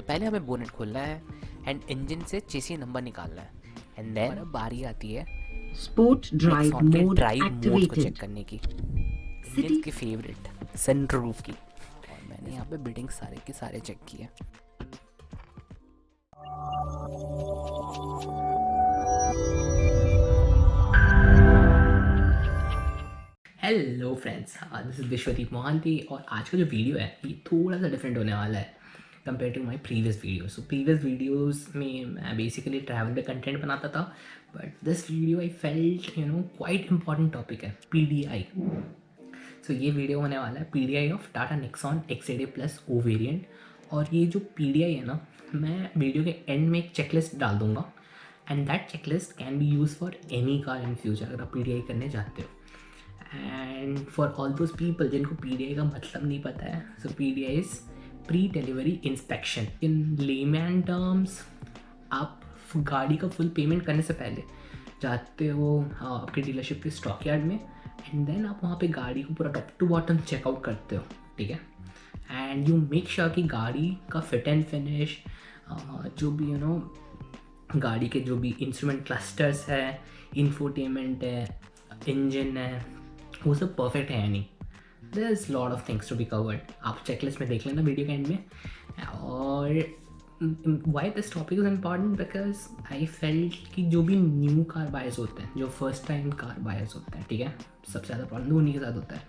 पहले हमें बोनेट खोलना है एंड इंजन से चेसी नंबर निकालना है एंड देन बारी आती है Sport drive नेक्सॉन के mode ड्राइव मोड को चेक activated. करने की, इंडियंस की फेवरेट सनरूफ की। और मैंने यहाँ पे बिल्डिंग सारे के सारे चेक किए। Hello friends, this is Vishwadeep Mohanty और आज का जो वीडियो है ये थोड़ा सा डिफरेंट होने वाला है compare to my previous video. So previous videos में मैं बेसिकली ट्रैवल का कंटेंट बनाता था, but this video I felt quite important topic है PDI। सो ये वीडियो होने वाला है PDI of Tata Nexon XAD plus O variant. और ये जो PDI है ना, मैं वीडियो के एंड में एक चेकलिस्ट डाल दूंगा and that checklist can be use for any car in future अगर आप PDI करने चाहते हो। And for all those people जिनको PDI का मतलब नहीं पता है, सो PDI is pre delivery inspection. In layman terms, आप गाड़ी का फुल पेमेंट करने से पहले जाते हो आपके डीलरशिप के स्टॉक यार्ड में एंड देन आप वहाँ पे गाड़ी को पूरा टॉप टू बॉटम चेकआउट करते हो, ठीक है। एंड यू मेक श्योर कि गाड़ी का फिट एंड फिनिश, जो भी गाड़ी के जो भी इंस्ट्रूमेंट क्लस्टर्स है, इंफोटेनमेंट है, इंजन है, वो सब परफेक्ट है या नहीं। There is lot of things to be covered. आप चेकलिस्ट में देख लेना वीडियो के एंड में। और why this topic is important because I felt कि जो भी न्यू कार बायर्स होते हैं, जो फर्स्ट टाइम कार बायर्स होते हैं, ठीक है, सबसे ज़्यादा प्रॉब्लम तो उन्हीं के साथ होता है।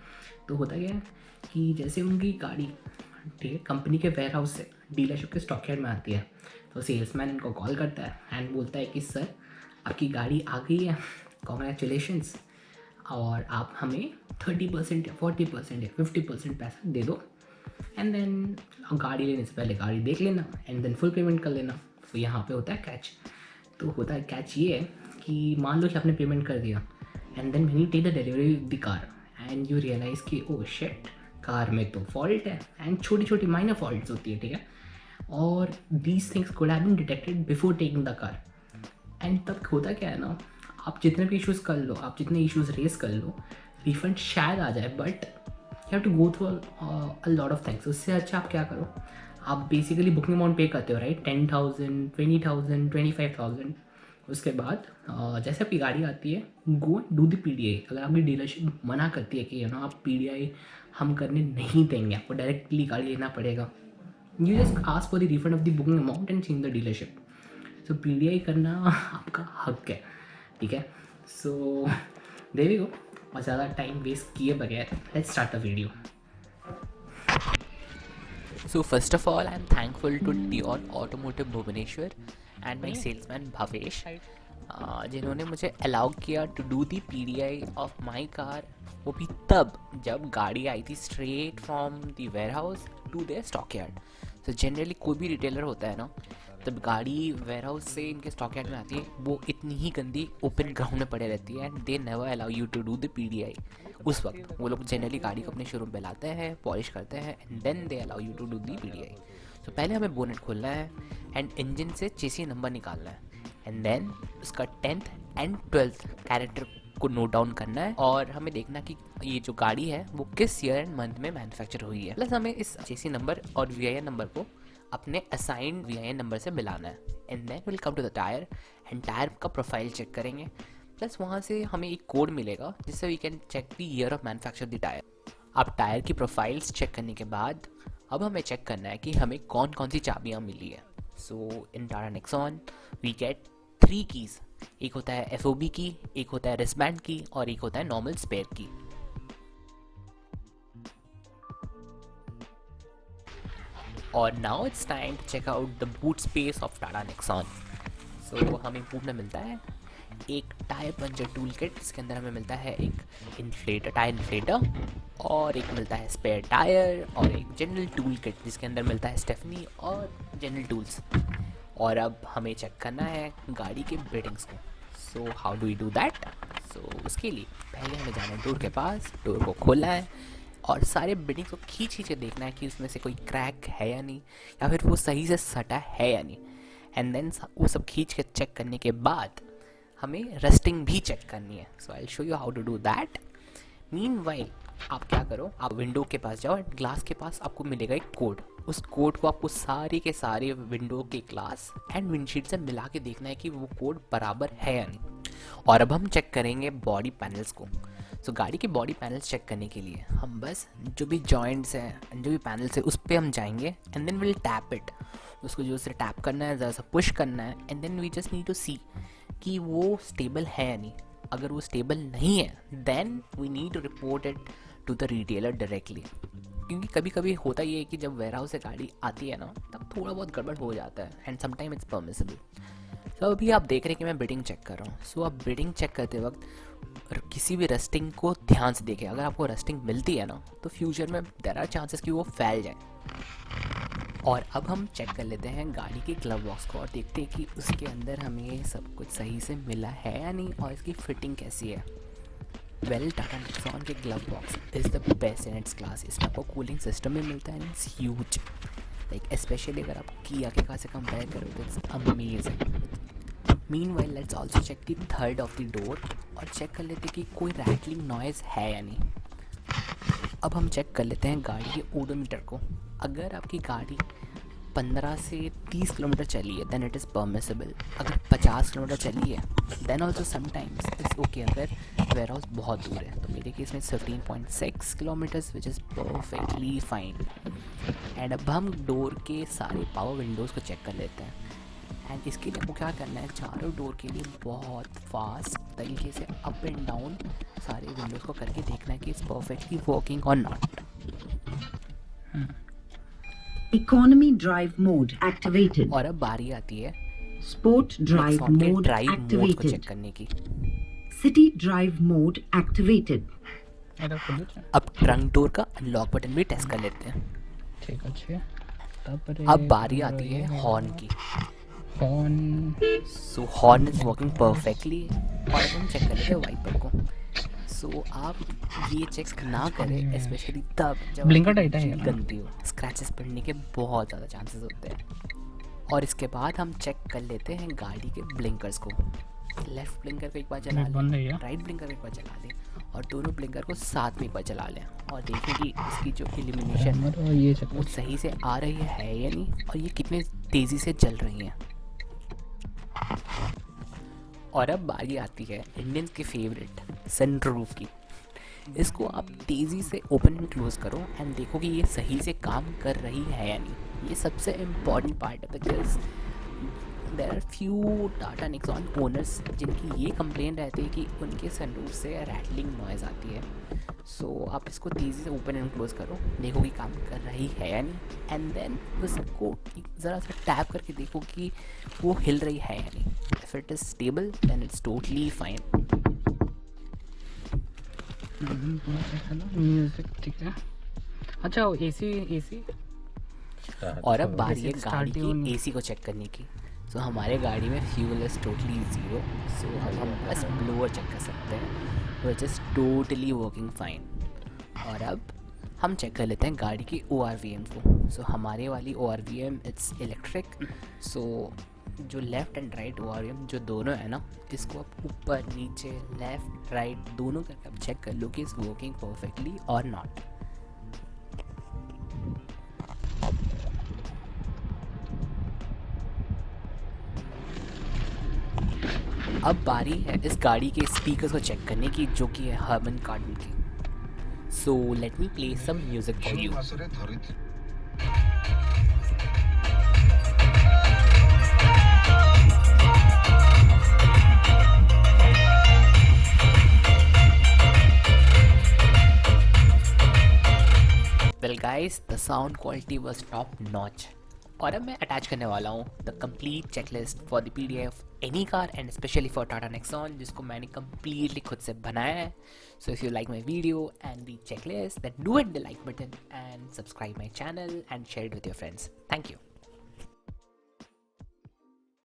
तो होता क्या है कि जैसे उनकी गाड़ी, ठीक है, कंपनी के वेयर हाउस से डीलरशिप के स्टॉक यार्ड में आती है, तो सेल्समैन इनको कॉल करता है एंड बोलता है कि सर आपकी गाड़ी आ गई है, कॉन्ग्रेचुलेशंस, और आप हमें 30% या 40% या 50% पैसा दे दो एंड देन गाड़ी लेने से पहले गाड़ी देख लेना एंड देन फुल पेमेंट कर लेना। तो यहाँ पे होता है कैच। तो होता है कैच ये है कि मान लो कि आपने पेमेंट कर दिया and then when you take the delivery of the car and you realise कि ओ शिट, कार में तो फॉल्ट है एंड छोटी छोटी माइनर फॉल्ट्स होती है, ठीक है, और these things could have been detected before taking the car. And तब होता क्या है ना, आप जितने भी इश्यूज़ कर लो, आप जितने इश्यूज़ रेस कर लो, रिफंड शायद आ जाए, but you have to go through a lot of things. उससे अच्छा आप क्या करो, आप बेसिकली बुकिंग अमाउंट पे करते हो, राइट, 10,000, 20,000, 25,000। उसके बाद जैसे आपकी गाड़ी आती है, गो डू द PDI। अगर आपकी डीलरशिप मना करती है कि आप PDI हम करने नहीं देंगे, आपको डायरेक्टली गाड़ी लेना पड़ेगा, you just ask for the refund of the booking amount and change the dealership. So PDI करना आपका हक है, ठीक है। सो देयर वी गो, और ज़्यादा टाइम वेस्ट किए बगैर let's start the video. So first of all, I'm thankful to Dior Automotive Bhubaneswar and my salesman Bhavesh, जिन्होंने मुझे अलाउ किया to do the PDI of my car, वो भी तब जब गाड़ी आई थी straight from the warehouse to their stock yard. तो जनरली कोई भी रिटेलर होता है ना, तब गाड़ी वेयर हाउस से इनके स्टॉक यार्ड में आती है, वो इतनी ही गंदी ओपन ग्राउंड में पड़े रहती है and they never allow you to do the PDI। उस वक्त वो लोग जनरली गाड़ी को अपने शोरूम पे लाते हैं, पॉलिश करते हैं and then they allow you to do the PDI। तो पहले हमें बोनेट खोलना है एंड इंजन से चेसी नंबर निकालना है एंड देन उसका 10th एंड 12th कैरेक्टर को नोट डाउन करना है और हमें देखना कि ये जो गाड़ी है वो किस ईयर एंड मंथ में मैन्युफैक्चर हुई है। प्लस हमें इस चेसी नंबर और VIN नंबर को अपने असाइंड VIN नंबर से मिलाना है and then will come to the tyre and tyre का प्रोफाइल चेक करेंगे। प्लस वहाँ से हमें एक कोड मिलेगा जिससे we can check the year of manufacture the tyre. अब टायर की प्रोफाइल्स चेक करने के बाद अब हमें चेक करना है कि हमें कौन कौन सी चाबियाँ मिली है। So in Tata Nexon we get 3 keys. एक होता है FOB की, एक होता है रिस्टबैंड की और एक होता है नॉर्मल स्पेयर की। और now it's time to check out the boot space of Tata Nexon. So हमें बूट में मिलता है एक टायर पंचर टूल किट, जिसके अंदर हमें मिलता है एक इन्फ्लेटर, टायर इन्फ्लेटर, और एक मिलता है स्पेयर टायर, और एक जनरल टूल किट जिसके अंदर मिलता है स्टेफनी और जनरल टूल्स। और अब हमें चेक करना है गाड़ी के ब्रेडिंग्स को। So how do you do that? So उसके लिए पहले हमें जाना है डोर के पास, डोर को खोलना है और सारे ब्रेडिंग्स को खींच के देखना है कि उसमें से कोई क्रैक है या नहीं, या फिर वो सही से सटा है या नहीं। एंड देन वो सब खींच के चेक करने के बाद हमें रस्टिंग भी चेक करनी है। So I will show you how to do that. Meanwhile आप क्या करो, आप विंडो के पास जाओ, ग्लास के पास आपको मिलेगा एक कोड, उस कोड को आपको सारे के सारे विंडो के ग्लास एंड विंडशील्ड से मिला के देखना है कि वो कोड बराबर है या नहीं। और अब हम चेक करेंगे बॉडी पैनल्स को। सो गाड़ी के बॉडी पैनल्स चेक करने के लिए हम बस जो भी जॉइंट्स हैं, जो भी पैनल्स है, उस पर हम जाएंगे and then will tap it. उसको जो से टैप करना है, ज़रा सा पुश करना है and then we just need to see कि वो स्टेबल है या नहीं। अगर वो स्टेबल नहीं है then we need to report it to the retailer directly, क्योंकि कभी कभी होता ये है कि जब वेयर हाउस से गाड़ी आती है ना, तब थोड़ा बहुत गड़बड़ हो जाता है एंड समटाइम इट्स परमिसिबल। तो अभी आप देख रहे हैं कि मैं बिडिंग चेक कर रहा हूँ। सो आप बिडिंग चेक करते वक्त किसी भी रस्टिंग को ध्यान से देखें। अगर आपको रस्टिंग मिलती है ना, तो फ्यूचर में देयर आर चांसेस कि वो फैल जाए। और अब हम चेक कर लेते हैं गाड़ी के ग्लव बॉक्स को और देखते हैं कि उसके अंदर हमें सब कुछ सही से मिला है या नहीं और इसकी फिटिंग कैसी है। वेल, टाटा नेक्सॉन के glove box is the best in its class. इसमें आपको कूलिंग सिस्टम भी मिलता है, इट्स ह्यूज। लाइक स्पेशली अगर आप किया के कार से कंपेयर करो तो it's amazing. Meanwhile let's also check the third of the door और चेक कर लेते हैं कि कोई रैटलिंग नॉइज़ है या नहीं। अब हम चेक कर लेते हैं गाड़ी के ओडोमीटर को। अगर आपकी गाड़ी 15 से 30 किलोमीटर चली है देन इट इज़ परमिसिबल। अगर 50 किलोमीटर चली है then also sometimes it's okay. अगर वेयर हाउस बहुत दूर है, तो मेरे केस में 15.6 kilometres which is perfectly fine. And अब हम डोर के सारे पावर विंडोज़ को चेक कर लेते हैं। एंड इसके लिए आपको क्या करना है, चारों डोर के लिए बहुत फास्ट तरीके से अप एंड डाउन सारे विंडोज़ को करके देखना है कि इट्स परफेक्टली वर्किंग और not. Economy drive mode activated. और अब बारी आती है Sport drive नेक्सॉन के mode ड्राइव मोड को चेक activated. करने की। City drive mode activated. अब ट्रंक डोर का अनलॉक बटन भी टेस्ट कर लेते हैं। ठीक अच्छे। अब बारी आती है हॉर्न की। Horn so horn is working perfectly. और अब हम चेक कर लेते हैं वाइपर को। सो आप ये चेक ना करें स्पेशली तब जब Blinker टाइट है आपकी गंदी हो, स्क्रैचेस पड़ने के बहुत ज़्यादा चांसेस होते हैं। और इसके बाद हम चेक कर लेते हैं गाड़ी के ब्लिंकर्स को। लेफ्ट ब्लिंकर को एक बार चला बंद है लें, ये। राइट ब्लिंकर को एक बार चला लें और दोनों ब्लिंकर को साथ में एक बार चला लें और देखें कि इसकी जो इल्यूमिनेशन है और ये चेक वो सही से आ रही है या नहीं और ये कितने तेज़ी से चल रही हैं। और अब बारी आती है इंडियंस के फेवरेट सनरूफ की। इसको आप तेज़ी से ओपन एंड क्लोज करो एंड देखो कि ये सही से काम कर रही है या नहीं। ये सबसे इम्पॉर्टेंट पार्ट है because there are few Tata Nexon owners जिनकी ये कंप्लेन रहती है कि उनके सनरूफ से रैटलिंग नॉइज़ आती है। सो आप इसको तेज़ी से ओपन एंड क्लोज करो, देखो कि काम कर रही है या नहीं एंड देन उसको ज़रा सा टैप करके देखो कि वो हिल रही है या नहीं। If it is stable then it's totally fine. Music ठीक है। अच्छा वो एसी और अब बारी है AC गाड़ी start ही होनी। की एसी को चेक करने की। सो हमारे गाड़ी में फ्यूल इज़ टोटली ज़ीरो। सो अब हम बस ब्लोअर चेक कर सकते हैं which is totally working fine. और अब हम चेक कर लेते हैं गाड़ी की ORVM को। सो हमारे वाली ORVM इट्स इलेक्ट्रिक। सो जो लेफ़्ट एंड राइट ORVM जो दोनों है ना, इसको आप ऊपर नीचे लेफ़्ट राइट दोनों करके आप चेक कर लो कि इज़ वर्किंग परफेक्टली और नॉट। अब बारी है इस गाड़ी के स्पीकर्स को चेक करने की जो कि है हर्मन कार्डन की। So let me play some music for you. Well guys, the sound quality was top notch. और अब मैं अटैच करने वाला हूँ the complete checklist for the PDF any car and specially for Tata Nexon, जिसको मैंने completely खुद से बनाया है। So if you like my video and the checklist then do hit the like button and subscribe my channel and share it with your friends. Thank you.